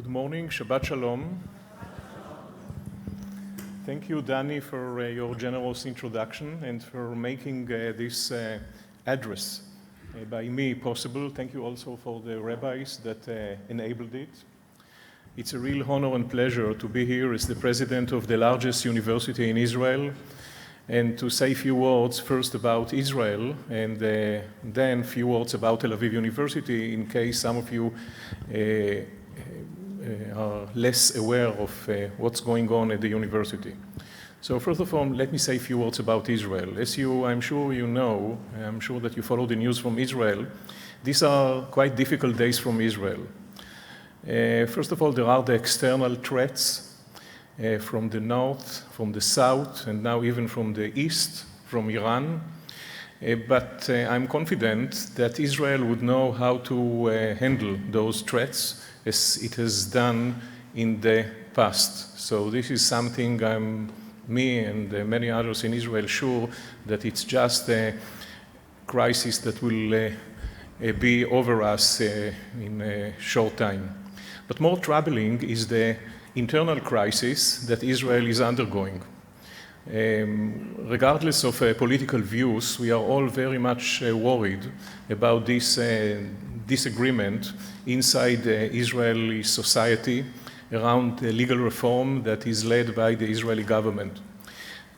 Good morning, Shabbat Shalom. Thank you, Danny, for your generous introduction and for making this address by me possible. Thank you also for the rabbis that enabled it. It's a real honor and pleasure to be here as the president of the largest university in Israel and to say a few words first about Israel and then a few words about Tel Aviv University in case some of you are less aware of what's going on at the university. So first of all, let me say a few words about Israel. As I'm sure you know, I'm sure that you follow the news from Israel, these are quite difficult days from Israel. First of all, there are the external threats from the north, from the south, and now even from the east, from Iran. But I'm confident that Israel would know how to handle those threats as it has done in the past. So this is something me and many others in Israel sure that it's just a crisis that will be over us in a short time. But more troubling is the internal crisis that Israel is undergoing. Regardless of political views, we are all very much worried about this disagreement inside the Israeli society around the legal reform that is led by the Israeli government.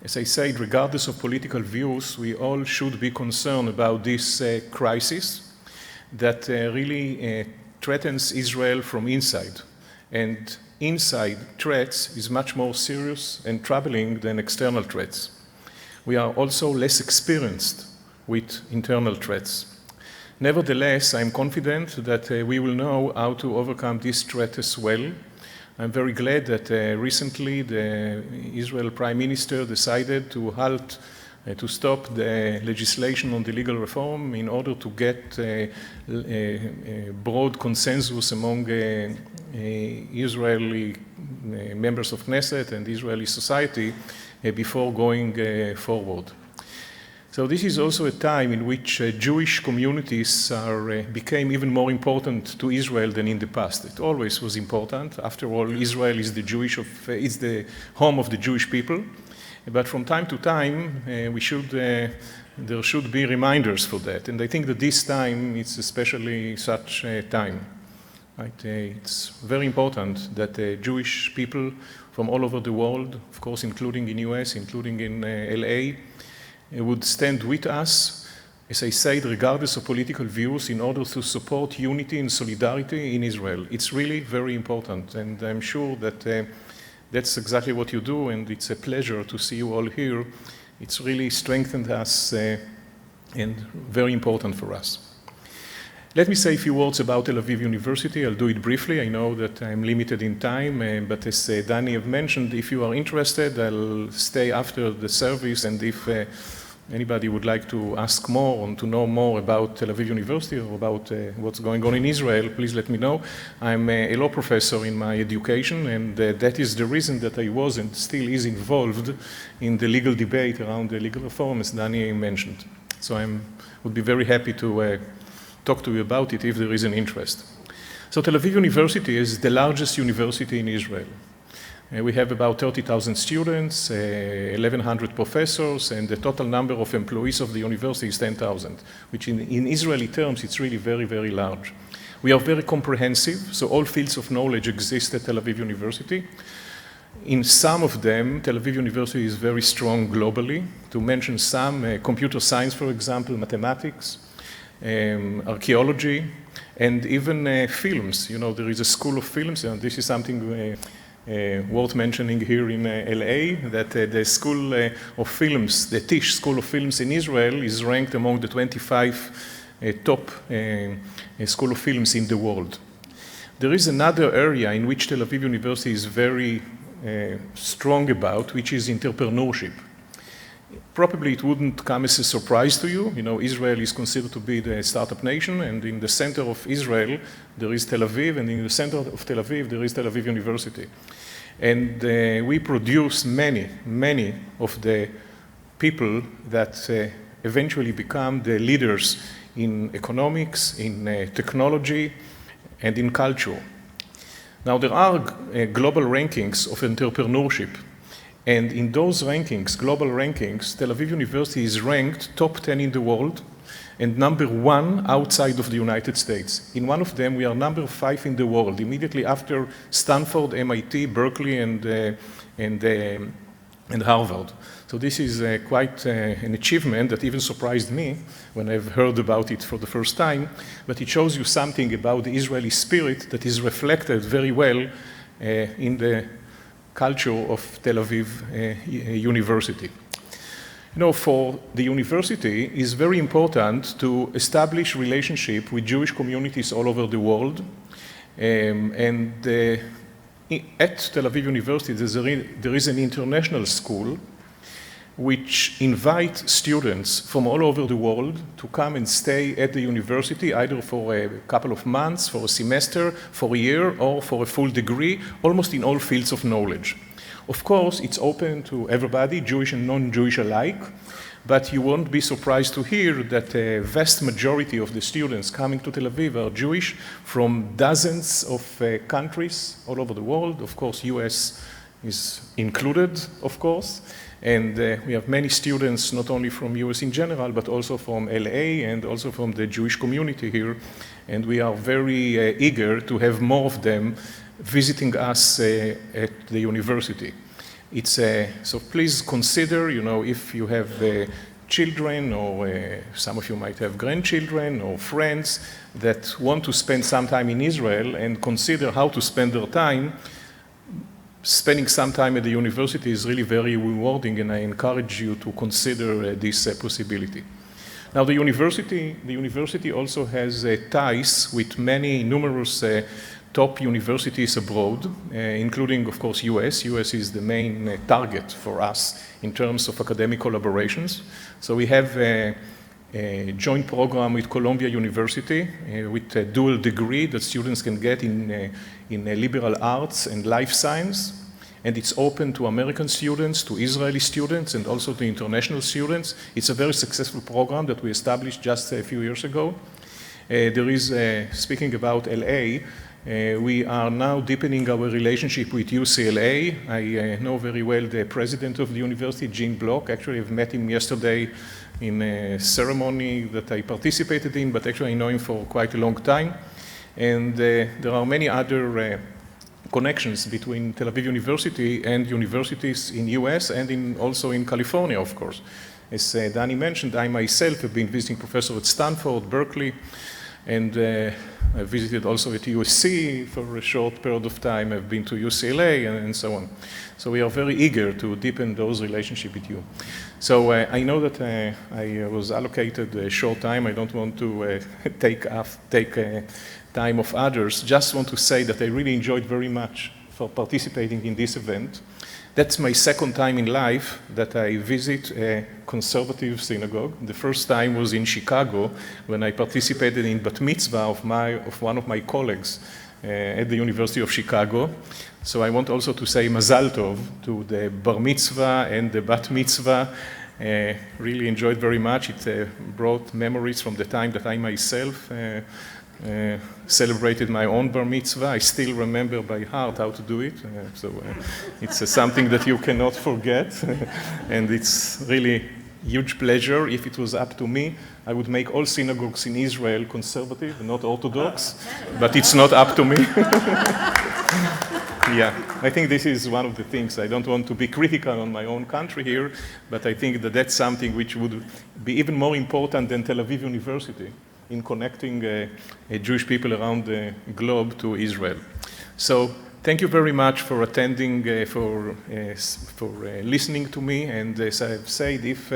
As I said, regardless of political views, we all should be concerned about this crisis that really threatens Israel from inside. And inside threats is much more serious and troubling than external threats. We are also less experienced with internal threats. Nevertheless, I'm confident that we will know how to overcome this threat as well. I'm very glad that recently the Israel Prime Minister decided to to stop the legislation on the legal reform in order to get a broad consensus among Israeli members of Knesset and Israeli society before going forward. So this is also a time in which Jewish communities became even more important to Israel than in the past. It always was important. After all, Israel is the home of the Jewish people. But from time to time, there should be reminders for that. And I think that this time, it's especially such a time. Right? It's very important that Jewish people from all over the world, of course, including in US, including in LA, would stand with us, as I said, regardless of political views, in order to support unity and solidarity in Israel. It's really very important, and I'm sure that that's exactly what you do, and it's a pleasure to see you all here. It's really strengthened us and very important for us. Let me say a few words about Tel Aviv University. I'll do it briefly. I know that I'm limited in time, but as Danny have mentioned, if you are interested, I'll stay after the service, and if anybody would like to ask more and to know more about Tel Aviv University or about what's going on in Israel, please let me know. I'm a law professor in my education, and that is the reason that I was and still is involved in the legal debate around the legal reform, as Danny mentioned. So I would be very happy to talk to you about it if there is an interest. So Tel Aviv University is the largest university in Israel. We have about 30,000 students, 1,100 professors, and the total number of employees of the university is 10,000, which in Israeli terms, it's really very, very large. We are very comprehensive, so all fields of knowledge exist at Tel Aviv University. In some of them, Tel Aviv University is very strong globally. To mention some, computer science, for example, mathematics, archaeology, and even films. You know, there is a school of films, and this is something worth mentioning here in LA, that the School of Films, the Tisch School of Films in Israel, is ranked among the 25 top School of Films in the world. There is another area in which Tel Aviv University is very strong about, which is entrepreneurship. Probably it wouldn't come as a surprise to you. You know, Israel is considered to be the startup nation, and in the center of Israel, there is Tel Aviv, and in the center of Tel Aviv, there is Tel Aviv University. And we produce many of the people that eventually become the leaders in economics, in technology, and in culture. Now, there are global rankings of entrepreneurship. And in those rankings, global rankings, Tel Aviv University is ranked top 10 in the world and number 1 outside of the United States. In one of them, we are number 5 in the world, immediately after Stanford, MIT, Berkeley, and Harvard. So this is quite an achievement that even surprised me when I've heard about it for the first time, but it shows you something about the Israeli spirit that is reflected very well in the culture of Tel Aviv University. You know, for the university, it's very important to establish relationship with Jewish communities all over the world. At Tel Aviv University, there is an international school which invites students from all over the world to come and stay at the university, either for a couple of months, for a semester, for a year, or for a full degree, almost in all fields of knowledge. Of course, it's open to everybody, Jewish and non-Jewish alike, but you won't be surprised to hear that a vast majority of the students coming to Tel Aviv are Jewish from dozens of countries all over the world. Of course, US is included, of course. And we have many students, not only from US in general, but also from LA and also from the Jewish community here. And we are very eager to have more of them visiting us at the university. So please consider, you know, if you have children or some of you might have grandchildren or friends that want to spend some time in Israel and consider how to spend their time, spending some time at the university is really very rewarding, and I encourage you to consider this possibility. Now, the university also has ties with many numerous top universities abroad, including, of course, US. US is the main target for us in terms of academic collaborations. So we have a joint program with Columbia University with a dual degree that students can get in liberal arts and life science. And it's open to American students, to Israeli students, and also to international students. It's a very successful program that we established just a few years ago. There is, speaking about LA, we are now deepening our relationship with UCLA. I know very well the president of the university, Gene Block. Actually, I've met him yesterday in a ceremony that I participated in, but actually I know him for quite a long time. And there are many other connections between Tel Aviv University and universities in US and also in California, of course. As Danny mentioned, I myself have been visiting professor at Stanford, Berkeley, and I visited also at USC for a short period of time. I've been to UCLA and so on. So we are very eager to deepen those relationships with you. So I know that I was allocated a short time. I don't want to take time of others. Just want to say that I really enjoyed very much for participating in this event. That's my second time in life that I visit a conservative synagogue. The first time was in Chicago when I participated in bat mitzvah of one of my colleagues at the University of Chicago. So I want also to say mazal tov to the bar mitzvah and the bat mitzvah. Really enjoyed very much. It brought memories from the time that I myself celebrated my own bar mitzvah. I still remember by heart how to do it. So it's something that you cannot forget. And it's really huge pleasure. If it was up to me, I would make all synagogues in Israel conservative, not Orthodox. But it's not up to me. Yeah, I think this is one of the things. I don't want to be critical on my own country here, but I think that that's something which would be even more important than Tel Aviv University in connecting Jewish people around the globe to Israel. So thank you very much for attending, for listening to me. And as I've said, if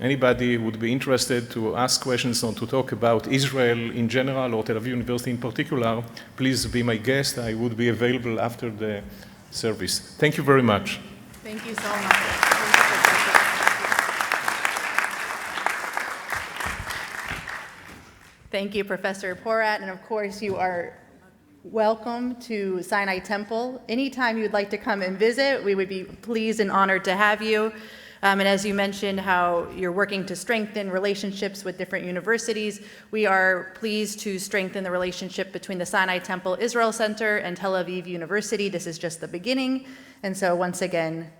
anybody would be interested to ask questions or to talk about Israel in general or Tel Aviv University in particular, please be my guest. I would be available after the service. Thank you very much. Thank you so much. Thank you, Professor Porat, and of course you are welcome to Sinai Temple. Anytime you'd like to come and visit, we would be pleased and honored to have you. And as you mentioned, how you're working to strengthen relationships with different universities, we are pleased to strengthen the relationship between the Sinai Temple Israel Center and Tel Aviv University. This is just the beginning. And so once again,